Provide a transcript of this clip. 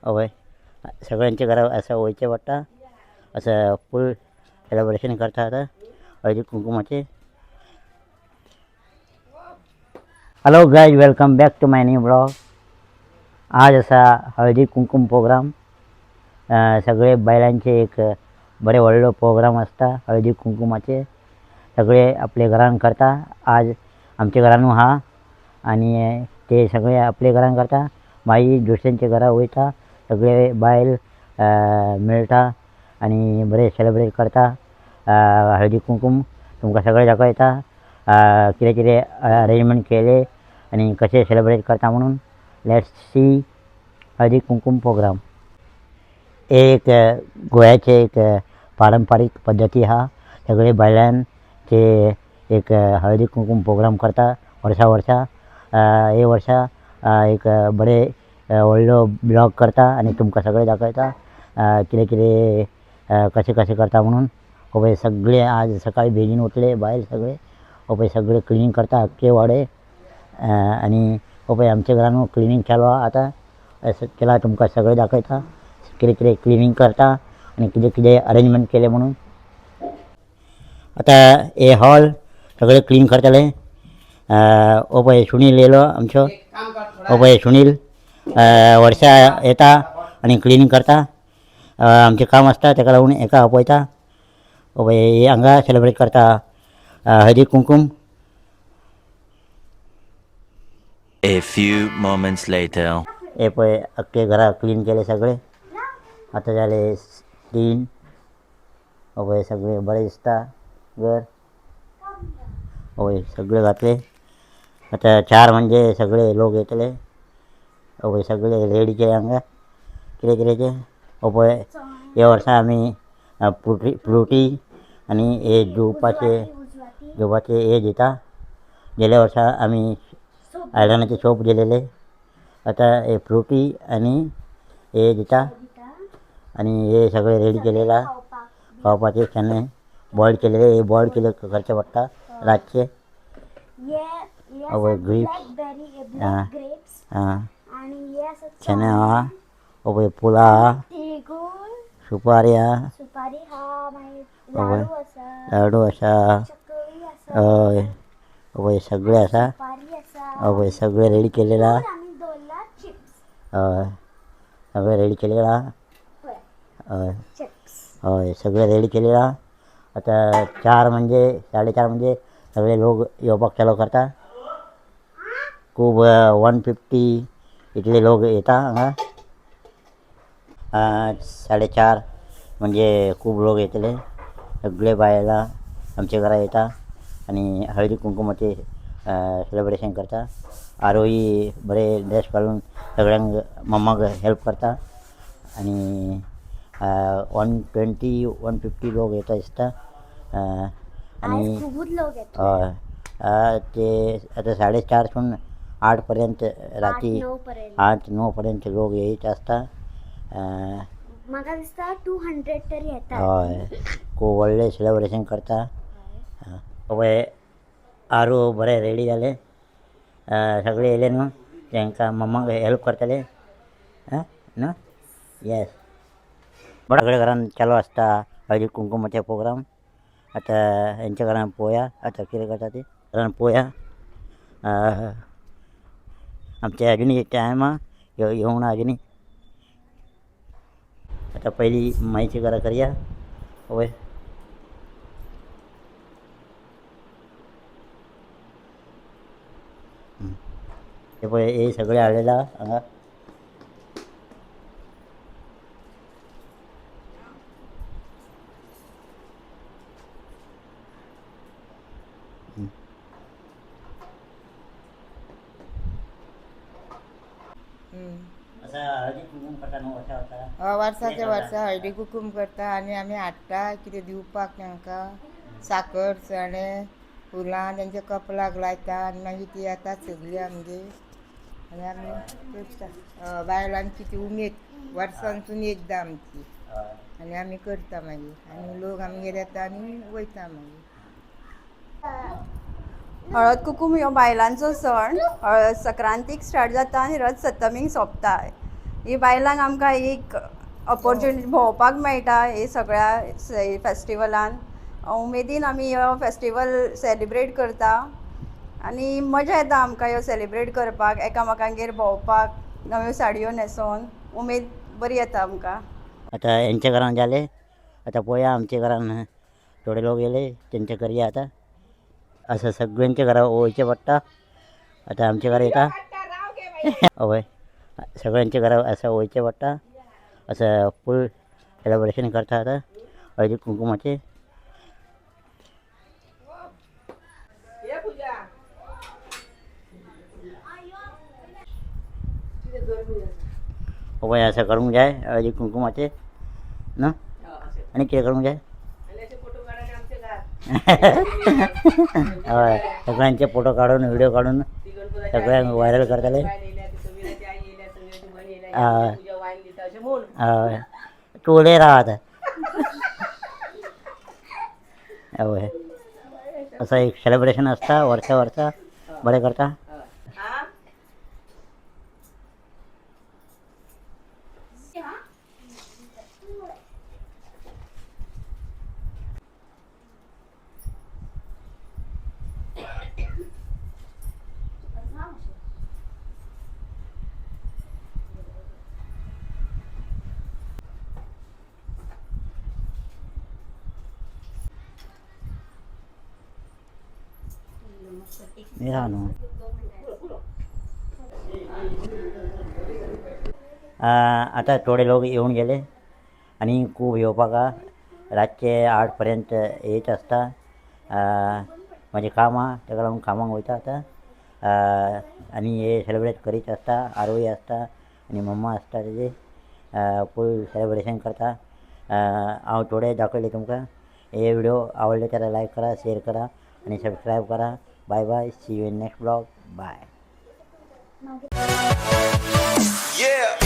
होय सगळ्यांच्या घरा असं व्हायचे वाटतं असं फुल सेलिब्रेशन करतात हळदी कुंकुमाचे. Hello guys, welcome back to my new blog. आज असा हळदी कुंकुम प्रोग्राम. सगळे बैलांचे एक बरे व्हडलो प्रोग्राम असता हळदी कुंकुमाचे. सगळे आपले घरान करता. आज आमच्या घरानू हा आणि ते सगळे आपले घरान करता. माई दुसऱ्यांच्या घरा वयता. सगळे बायल मेळटा आणि बरे सेलिब्रेट करता हळदी कुंकुम. तुमकां सगळे दाखयता कितें कितें अरेंजमेंट केले आणि कसे सेलिब्रेट करता म्हणून. लेट्स सी हळदी कुंकुम प्रोग्राम. एक गोव्याचे एक पारंपरिक पद्धती हा. सगळे बैलांचे एक हळदी कुंकुम प्रोग्राम करता वर्सा. हे वर्सा एक बरे व्हडलो ब्लॉग करता आणि तुमकां सगळे दाखयता कितें कितें कशें कशें करता म्हणून. हो पळय सगळे आज सकाळी बेगीन उठले बायल सगळे. हो पळय सगळे क्लिनींग करता अख्खे वाडे. आणि हो पळय आमच्या घरान क्लिनींग चालू आहा आतां. असं केला तुमकां सगळे दाखयता कितें कितें क्लिनींग करता आणि कितें कितें अरेंजमेंट केले म्हणून. आता हे हॉल सगळे क्लीन करतले. हो पळय सुनील येयलो आमचो. हो पळय सुनील वर्सा येता आणि क्लिनींग करता. आमचें काम आसता तेका लागून हेका आपयता. हो पळय हे हांगा सेलिब्रेट करता हळदी कुंकुम. A few moments later. हे पळय अख्खे घरा क्लीन केले सगळे. आता जाले 3. हो पळय सगळे बरें दिसता घर. हो पळय सगळे घातले. आता 4 म्हणजे सगळे लोक येतले. हो पळय सगळे रेडी केले हांगा कितें कितेंचे. हो पळय ह्या वर्सा आमी फ्रुटी आणि हे जेवपाचे हे दिता. गेल्या वर्सा आमी आयदनाचे सोप दिलेले. आता हे फ्रुटी आणि हे दिता आणि हे सगळे रेडी केलेला खावपाचे चणे बॉईल केलेले. हे बॉईल केले करचे पडटा रातचे. हो पळय ग्रेप्स चणे आहा. हो पळय फुलां आहा. सुपारी आहा. हो पळय लाडू आसा. हय हो पळय सगळे आसा. हो पळय सगळे रेडी केलेला. हय सगळे रेडी केलेला. हय हय सगळे रेडी केलेला. आता 4 म्हणजे 4:30 म्हणजे सगळे लोक येवपाक चालू करता. खूब 150 इतले लोक येता हांगा. 4:30 म्हणजे खूब लोक येतले. सगळे बायलां आमच्या घरा येता आणि हळदी कुंकुमाचे सेलिब्रेशन करता. आरोही बरे ड्रेस घालून सगळ्यांक मम्माक हेल्प करता आणि 120-150 लोक येता दिसता. आणि हय ते आता 4:30सून 8 पर्यंत राती 8-9 पर्यंत लोक येयत आसता. म्हाका दिसता 200 तरी येता. हय खूब व्हडलें सेलिब्रेशन करता. हो पळय आरू बरे रेडी जाले. सगळे येयले न्हू. तांकां मम्माक हेल्प करतले न्हू. येस सगळे घरान चालू आसता हळदी कुंकुमाचे प्रोग्राम. आता हेंच्या घरान पळोवया आतां कितें करता ते. घरान पळोवया. आमचे आजुनी टायम आहा येवंक ना आजुनी. आता पयलीं माईची घरा करया. पळय हे पळय हे सगळे हाडलेला हांगा. हळदी कुंकुम करता न्हू वर्सा वर्साच्या वर्सा हळदी कुंकुम करता आनी आमी हाडटा कितें दिवपाक तांकां. साकर चणे फुलां तेंच्या कपलाक लायता आनी मागीर ती येतात सगळीं आमगेर आनी आमी करता. बायलांची ती उमेद वर्सांसून एकदां आमची आनी आमी करता मागीर आनी लोक आमगेर येता आनी वयता मागीर. हळद कुंकूम हो बायलांचो सण. संक्रांतीक स्टार्ट जाता आनी रथ सप्तमीक सोंपता. ही बायलांक आमकां एक ऑपॉर्च्युनिटी भोंवपाक मेळटा हे सगळ्या फेस्टिवलान. उमेदीन आमी हो फेस्टिवल सेलिब्रेट करता आनी मजा येता आमकां ह्यो सेलिब्रेट करपाक, एकामेकांगेर भोंवपाक, नव्यो साडयो न्हेसोवन उमेद बरी येता आमकां. आता यांच्या घरान जाले, आता पळोवया आमच्या घरान थोडे लोक येले त्यांच्या घरी आता असं सगळ्यांच्या घरा वयचें पडटा. आता आमच्या घरा येता हय सगळ्यांच्या घरा असं वयचें पडटा. असं फूल सेलिब्रेशन करता आता हळदी कुंकुमाचे. पळय असं करूंक जाय हळदी कुंकुमाचे ना आनी कितें करूंक जाय. हय सगळ्यांचे फोटो काडून व्हिडिओ काडून सगळ्यांक व्हायरल करतले. हय तूं उलय राव आतां. हय असं एक सेलिब्रेशन असता वर्सा बरें करता. या न्हू आता थोडे लोक येऊन गेले आणि खूप येवपाक रातचे 8 पर्यंत येत असता. म्हणजे काम आहा तेका लागून कामाक वयता आता. आणि हे सेलिब्रेट करीत असता. आरोही असता आणि मम्मा असता तेजे फूल सेलिब्रेशन करता. हांव थोडे दाखयले तुमकां. हे व्हिडिओ आवडले तर लाईक करा, शेअर करा आणि सबस्क्राईब करा. Bye bye, see you in next blog. Bye. Yeah.